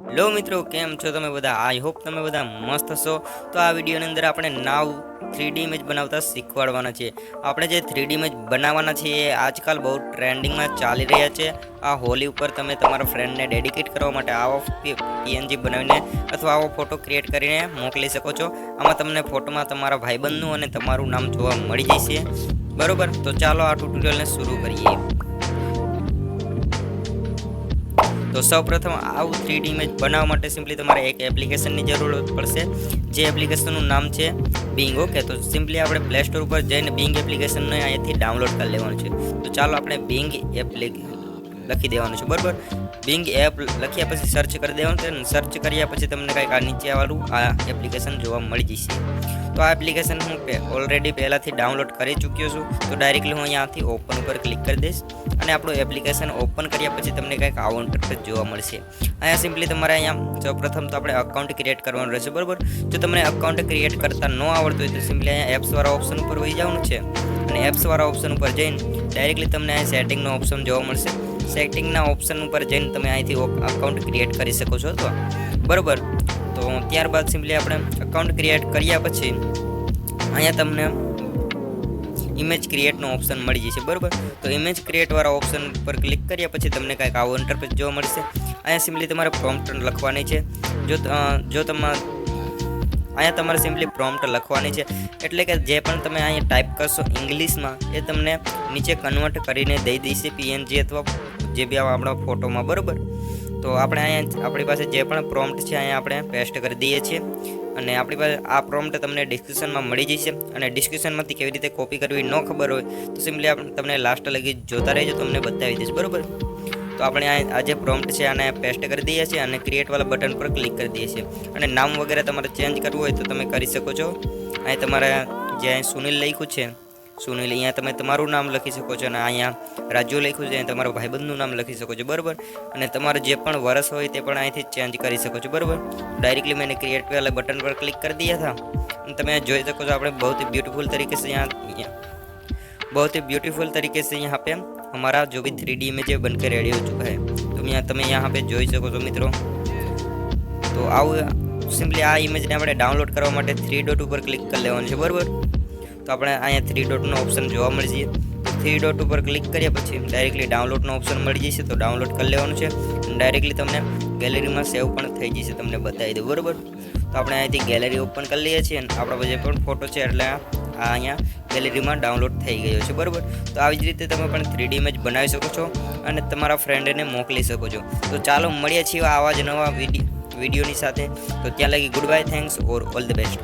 Hello મિત્રો, કેમ છો તમે બધા? આઈ હોપ તમે બધા મસ્ત હશો. તો આ વિડીયોની અંદર આપણે નાવ 3D ઇમેજ બનાવતા શીખવાડવાના છે. આપણે જે 3D ઇમેજ બનાવવાના છે એ આજકાલ બહુ ટ્રેન્ડિંગમાં ચાલી રહ્યા છે. આ હોલી ઉપર તમે તમારા ફ્રેન્ડને ડેડિકેટ કરવા માટે આવો પીએનજી બનાવીને અથવા આવો ફોટો ક્રિએટ કરીને મોકલી શકો છો. આમાં તમને ફોટોમાં તમારા ભાઈબંધનું અને તમારું નામ જોવા મળી જશે. બરોબર, તો ચાલો આ ટ્યુટોરિયલને શરૂ કરીએ. તો સૌપ્રથમ આવું 3D ઇમેજ બનાવવા માટે સિમ્પલી તમારે એક એપ્લિકેશનની જરૂર પડશે, જે એપ્લિકેશનનું નામ છે બિંગ. ઓકે, તો સિમ્પલી આપણે પ્લે સ્ટોર ઉપર જઈને બિંગ એપ્લિકેશનને અહીંયાથી ડાઉનલોડ કરી લેવાનું છે. તો ચાલો આપણે બિંગ એપ લખી દેવાનું છે. બરાબર, બિંગ એપ લખ્યા પછી સર્ચ કરી દેવાનું છે. સર્ચ કર્યા પછી તમને કંઈક આ નીચેવાળું આ એપ્લિકેશન જોવા મળી જશે. તો આ એપ્લિકેશન હું ઓલરેડી પહેલાંથી ડાઉનલોડ કરી ચૂક્યો છું. તો ડાયરેક્ટલી હું અહીંયાથી ઓપન ઉપર ક્લિક કરી દઈશ અને આપણું એપ્લિકેશન ઓપન કર્યા પછી તમને કંઈક આવો ઇન્ટરફેસ જોવા મળશે. અહીંયા સિમ્પલી તમારે અહીંયા સૌપ્રથમ તો આપણે અકાઉન્ટ ક્રિએટ કરવાનું રહેશે. બરાબર, જો તમને અકાઉન્ટ ક્રિએટ કરતા ન આવડતું હોય તો સિમ્પલી અહીંયા એપ્સવાળા ઓપ્શન ઉપર વહી જવાનું છે અને એપ્સવાળા ઓપ્શન ઉપર જઈને ડાયરેક્ટલી તમને અહીં સેટિંગનો ઓપ્શન જોવા મળશે. સેટિંગના ઓપ્શન ઉપર જઈને તમે અહીંથી અકાઉન્ટ ક્રિએટ કરી શકો છો. તો બરાબર, તો ત્યારબાદ સિમ્પલી આપણે અકાઉન્ટ ક્રિએટ કર્યા પછી અહીંયા તમને ઇમેજ ક્રિએટનો ઓપ્શન મળી જશે. બરાબર, તો ઇમેજ ક્રિએટવાળા ઓપ્શન પર ક્લિક કર્યા પછી તમને કંઈક આવો ઇન્ટરફેસ જોવા મળશે. અહીંયા સિમ્પલી તમારે પ્રોમ્પ્ટ લખવાની છે. જો અહીંયા તમારે સિમ્પલી પ્રોમ્પ્ટ લખવાની છે, એટલે કે જે પણ તમે અહીંયા ટાઈપ કરશો ઇંગ્લિશમાં એ તમને નીચે કન્વર્ટ કરીને દઈ દેશે પીએનજી અથવા જે બી આપણા ફોટોમાં. બરાબર, તો આપણે અહીંયા આપણી પાસે જે પણ પ્રોમ્પ્ટ છે અહીંયા આપણે પેસ્ટ કરી દઈએ છીએ અને આપણી પાસે આ પ્રોમ્પ્ટ તમને ડિસ્ક્રિપ્શનમાં મળી જશે. અને ડિસ્ક્રિપ્શનમાંથી કેવી રીતે કોપી કરવી ન ખબર હોય તો સિમ્પલી તમને લાસ્ટ લગી જોતા રહેજો, તમને બતાવી દઈશ. બરાબર, તો આપણે આ જે પ્રોમ્પ્ટ છે આને પેસ્ટ કરી દઈએ છીએ અને ક્રિએટવાળા બટન પર ક્લિક કરી દઈએ છીએ. અને નામ વગેરે તમારે ચેન્જ કરવું હોય તો તમે કરી શકો છો. અહીં તમારે જે સુનિલ લખ્યું છે સુનિલ, અહીંયા તમે તમારું નામ લખી શકો છો અને અહીંયા રાજુ લખ્યું છે તમારા ભાઈબંધનું નામ લખી શકો છો. બરાબર, અને તમારું જે પણ વર્ષ હોય તે પણ અહીંથી ચેન્જ કરી શકો છો. બરાબર, डायरेक्टली मैंने क्रिएट वाले बटन पर क्लिक कर दिया था. તમે જોઈ શકો છો આપણે बहुत ही ब्यूटीफुल तरीके से यहाँ पे हमारा जो भी 3D इमेज है बनकर रेडी हो चुका है. તમે यहाँ पे જોઈ શકો છો મિત્રો. તો આવું સિમ્પલી આ ઇમેજને આપણે ડાઉનલોડ કરવા માટે 3 ડોટ ઉપર ક્લિક કરી લેવાનું છે. બરાબર, તો આપણે અહીંયા 3 ડોટનો ઓપ્શન જોવા મળશે. 3 ડોટ ઉપર ક્લિક કર્યા પછી ડાયરેક્ટલી ડાઉનલોડનો ઓપ્શન મળી જશે. તો ડાઉનલોડ કરી લેવાનું છે અને ડાયરેક્ટલી તમને ગેલેરીમાં સેવ પણ થઈ જશે. તમને બતાવી દઉં. બરાબર, તો આપણે અહીંથી ગેલેરી ઓપન કરી લઈએ છીએ અને આપણા જે પણ ફોટો છે એટલે આ અહીંયા ગેલેરીમાં ડાઉનલોડ થઈ ગયો છે. બરાબર, તો આવી જ રીતે તમે પણ 3D ઇમેજ બનાવી શકો છો અને તમારા ફ્રેન્ડને મોકલી શકો છો. તો ચાલો મળીએ છીએ આવા જ નવા વિડીયોની સાથે. તો ત્યાં લગી good bye, thanks or all the best.